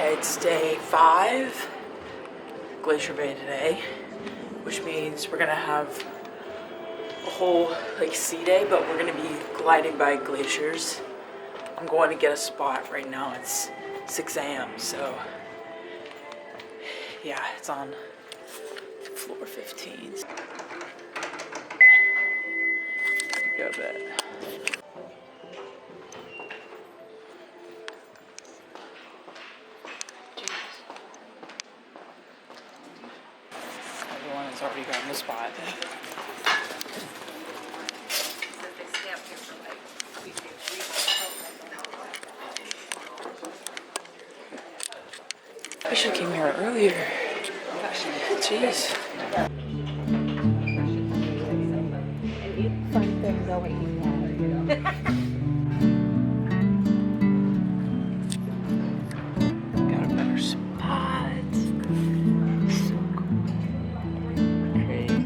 Okay, it's day 5, Glacier Bay today, which means we're gonna have a whole like sea day, but we're gonna be gliding by glaciers. I'm going to get a spot right now. It's 6 a.m. so yeah, it's on floor 15. Go bed. Everyone has already gotten the spot. I should have came here earlier. Jeez. Fun thing going. Got a better spot. So cool. Crazy.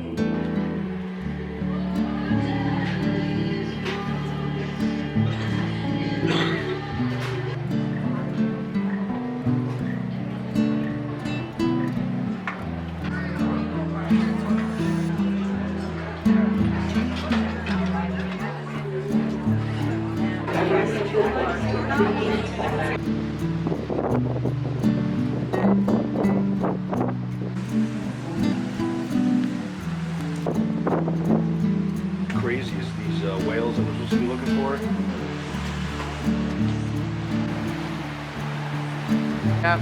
Crazy is these whales that we're supposed to be looking for. Yep.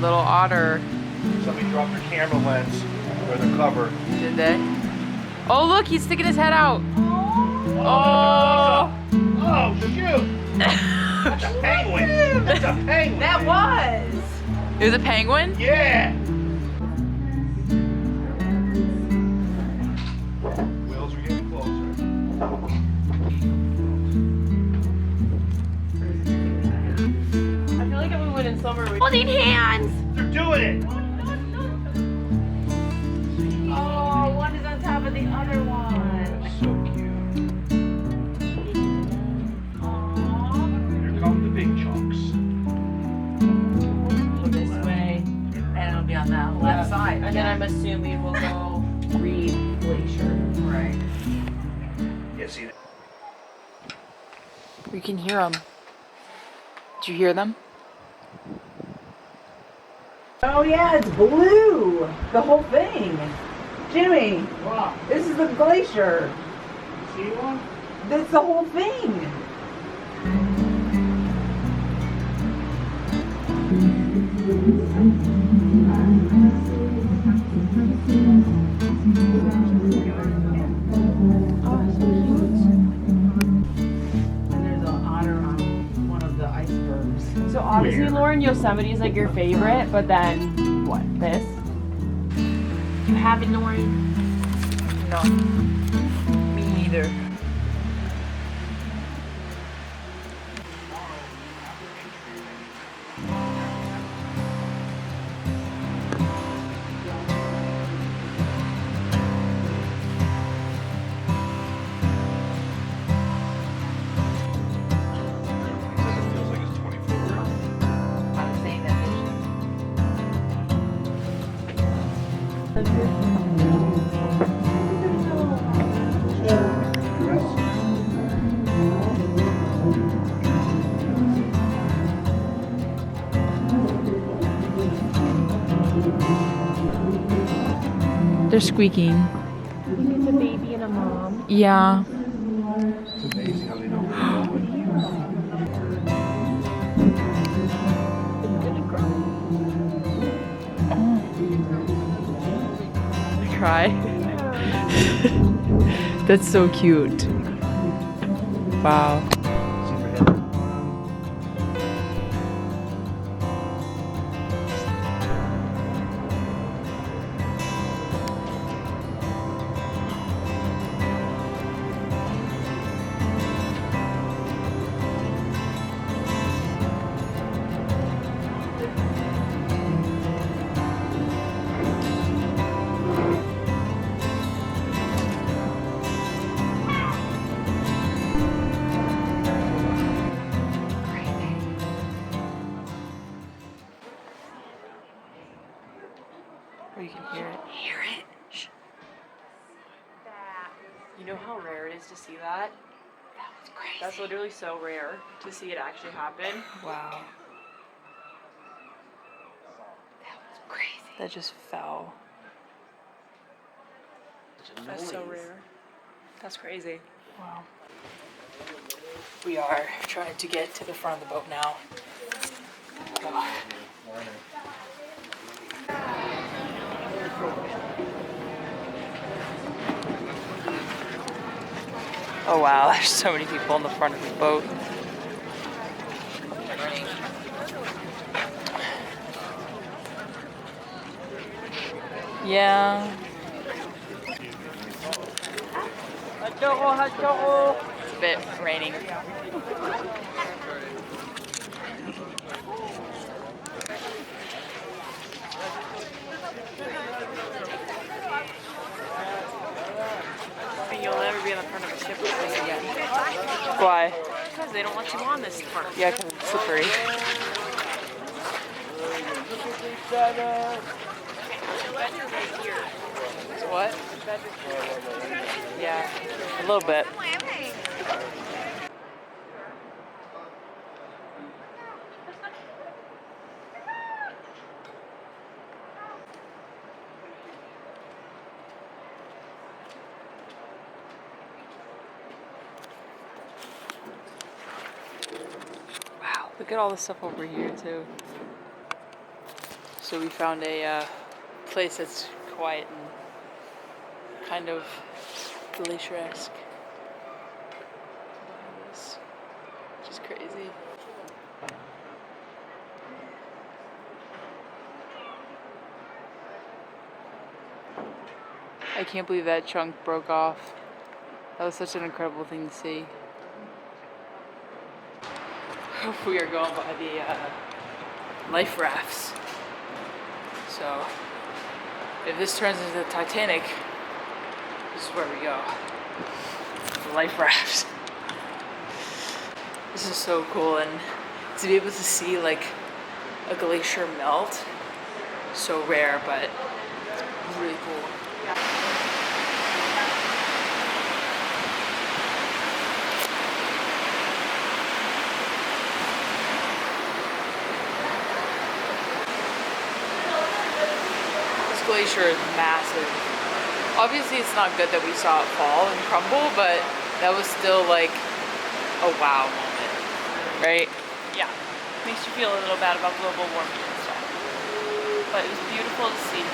Little otter. Somebody dropped their camera lens or their cover. Did they? Oh look, he's sticking his head out. Oh! Oh shoot! That's a penguin! That's a penguin! That was! It was a penguin? Yeah! Whales are getting closer. I feel like if we went in summer, we'd holding hands. They're doing it! Oh, one is on top of the other one. So cute. Here come the big chunks. Go this way, and it'll be on that left side. And then I'm assuming we'll go read Glacier. Right. Yeah, see, You can hear them. Did you hear them? Oh yeah, it's blue. The whole thing. Jimmy, this is the glacier. see one? That's the whole thing. And there's an otter on one of the icebergs. So obviously, Where? Lauren, Yosemite is like your favorite, but then what? This? You have it, Lauren? No. Me neither. It feels like it's 24. I'm saying that They're squeaking. It's a baby and a mom. Yeah. It's amazing how they know where they're going. Cry. That's so cute. Wow. See their head. Or you can hear it. Hear it? Shh. You know how rare it is to see that? That was crazy. That's literally so rare to see it actually happen. Wow. That was crazy. That just fell. That's so rare. That's crazy. Wow. We are trying to get to the front of the boat now. Oh. Oh wow, there's so many people in the front of the boat. Yeah. It's a bit raining. You'll never be on the front of a ship like this again. Why? Because they don't want you on this part. Yeah, because it's slippery. What? Yeah, a little bit. Wow, look at all the stuff over here too. So we found a place that's quiet and kind of glacier-esque. Which is crazy. I can't believe that chunk broke off. That was such an incredible thing to see. We are going by the life rafts. So, if this turns into the Titanic, this is where we go. The life rafts. This is so cool, and to be able to see like a glacier melt, so rare, but it's really cool. This glacier is massive. Obviously it's not good that we saw it fall and crumble, but that was still like a wow moment, right? Yeah. Makes you feel a little bad about global warming and stuff. But it was beautiful to see.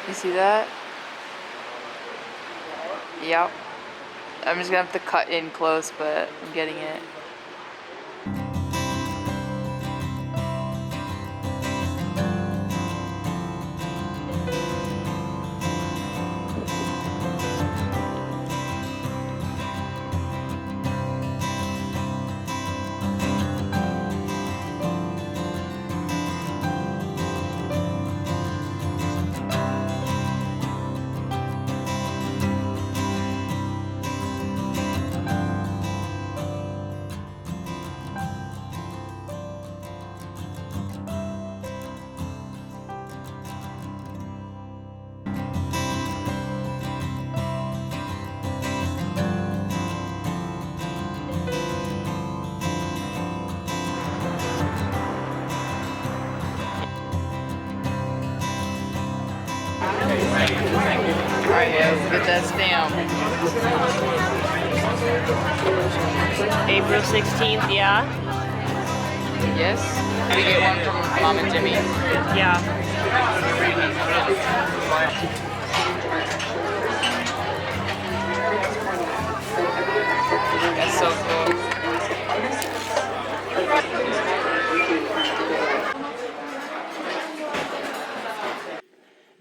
You see that? Yep. I'm just gonna have to cut in close, but I'm getting it. Alright, let's get that stamp. April 16th, yeah? Yes? We get one from Mom and Jimmy. Yeah. That's so cool.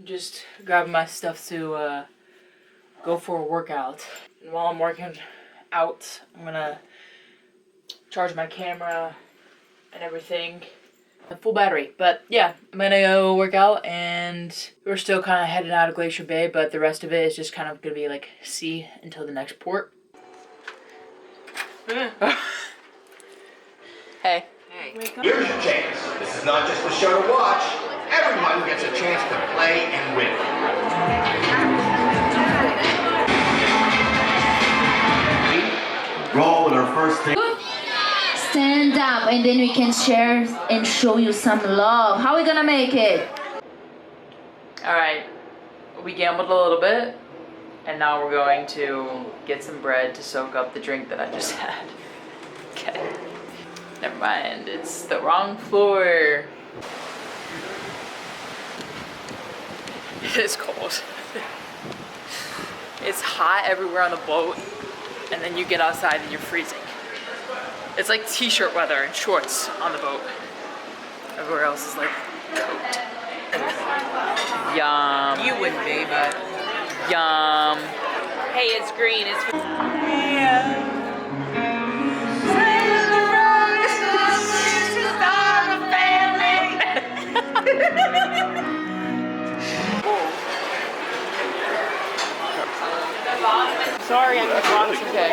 Just grabbing my stuff to go for a workout. And while I'm working out, I'm gonna charge my camera and everything. A full battery. But yeah, I'm gonna go work out, and we're still kind of heading out of Glacier Bay, but the rest of it is just kind of gonna be like sea until the next port. Hey. Here's your chance. This is not just a show to watch. Everyone gets a chance to play and win. Roll with our first thing. Stand up and then we can share and show you some love. How are we gonna make it? Alright, we gambled a little bit, and now we're going to get some bread to soak up the drink that I just had. Okay. Never mind, it's the wrong floor. It is cold. It's hot everywhere on the boat, and then you get outside and you're freezing. It's like t-shirt weather and shorts on the boat. Everywhere else is like coat. Yum. You wouldn't be, but Yum. hey, it's green. It's Sorry, I'm just watching. Okay.